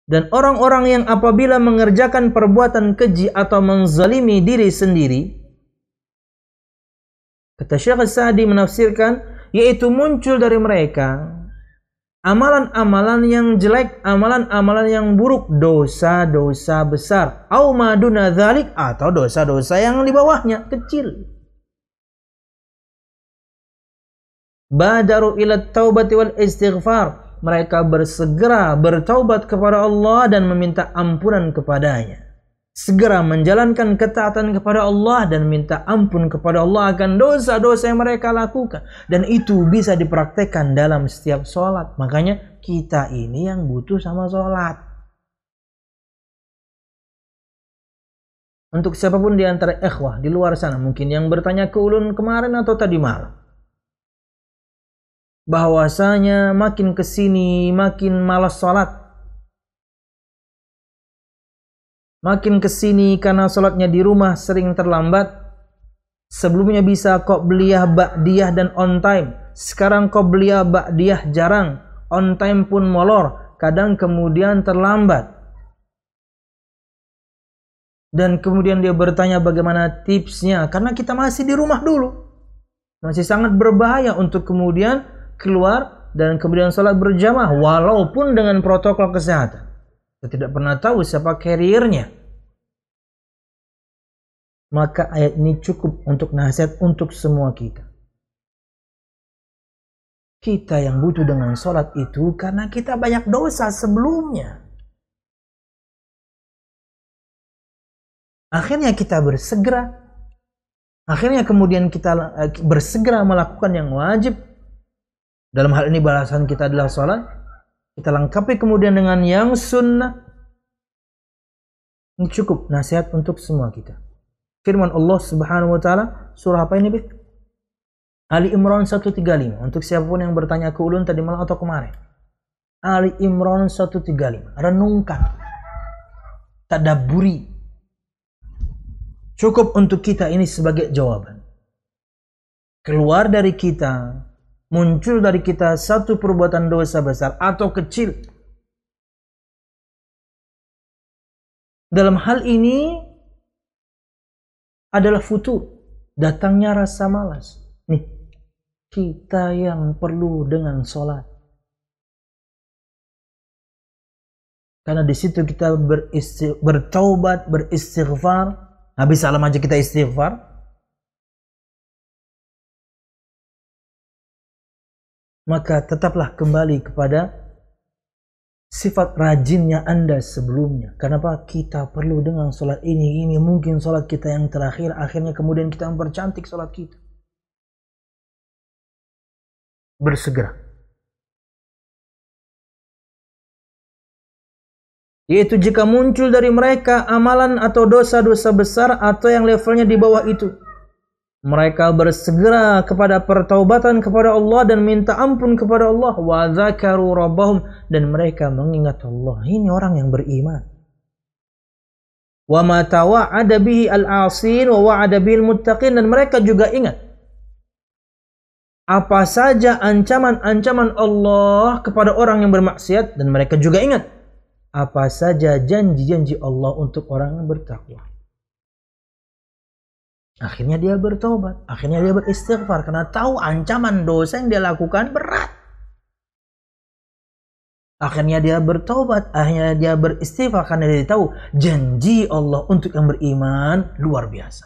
Dan orang-orang yang apabila mengerjakan perbuatan keji atau menzalimi diri sendiri, kata Syekh Sa'di menafsirkan, yaitu muncul dari mereka amalan-amalan yang jelek, amalan-amalan yang buruk, dosa-dosa besar, au maduna dzalik, atau dosa-dosa yang di bawahnya, kecil. Badaru ila taubati wal istighfar. Mereka bersegera bertaubat kepada Allah dan meminta ampunan kepadanya. Segera menjalankan ketaatan kepada Allah dan minta ampun kepada Allah akan dosa-dosa yang mereka lakukan. Dan itu bisa dipraktekkan dalam setiap sholat. Makanya kita ini yang butuh sama sholat. Untuk siapapun di antara ikhwah di luar sana, mungkin yang bertanya ke ulun kemarin atau tadi malam, bahwasanya makin kesini makin malas sholat, makin kesini karena sholatnya di rumah sering terlambat. Sebelumnya bisa qobliyah, ba'diyah dan on time, sekarang qobliyah, ba'diyah jarang, on time pun molor, kadang kemudian terlambat. Dan kemudian dia bertanya bagaimana tipsnya, karena kita masih di rumah dulu, masih sangat berbahaya untuk kemudian keluar dan kemudian sholat berjamaah walaupun dengan protokol kesehatan. Kita tidak pernah tahu siapa carriernya. Maka ayat ini cukup untuk nasihat untuk semua kita. Kita yang butuh dengan sholat itu karena kita banyak dosa sebelumnya. Akhirnya kita bersegera. Akhirnya kemudian kita bersegera melakukan yang wajib. Dalam hal ini balasan kita adalah sholat. Kita lengkapi kemudian dengan yang sunnah. Ini cukup nasihat untuk semua kita. Firman Allah Subhanahu wa taala, surah apa ini, Bik? Ali Imran 135. Untuk siapapun yang bertanya ke ulun tadi malam atau kemarin. Ali Imran 135. Renungkan. Tadabburi. Cukup untuk kita ini sebagai jawaban. Keluar dari kita, muncul dari kita satu perbuatan dosa besar atau kecil. Dalam hal ini adalah futur, datangnya rasa malas. Nih, kita yang perlu dengan sholat. Karena di situ kita bertaubat, beristighfar. Habis salam aja kita istighfar. Maka tetaplah kembali kepada sifat rajinnya Anda sebelumnya. Kenapa? Kita perlu dengan sholat ini. Ini mungkin sholat kita yang terakhir. Akhirnya kemudian kita mempercantik sholat kita. Bersegera. Yaitu jika muncul dari mereka amalan atau dosa-dosa besar atau yang levelnya di bawah itu. Mereka bersegera kepada pertaubatan kepada Allah dan minta ampun kepada Allah. Wa dzakaru rabbahum, dan mereka mengingat Allah. Ini orang yang beriman. Wa ma tawa'ada bihi al-'asin wa wa'ada bil muttaqin, dan mereka juga ingat apa saja ancaman-ancaman Allah kepada orang yang bermaksiat, dan mereka juga ingat apa saja janji-janji Allah untuk orang yang bertakwa. Akhirnya dia bertobat, akhirnya dia beristighfar karena tahu ancaman dosa yang dia lakukan berat. Akhirnya dia bertobat, akhirnya dia beristighfar karena dia tahu janji Allah untuk yang beriman luar biasa.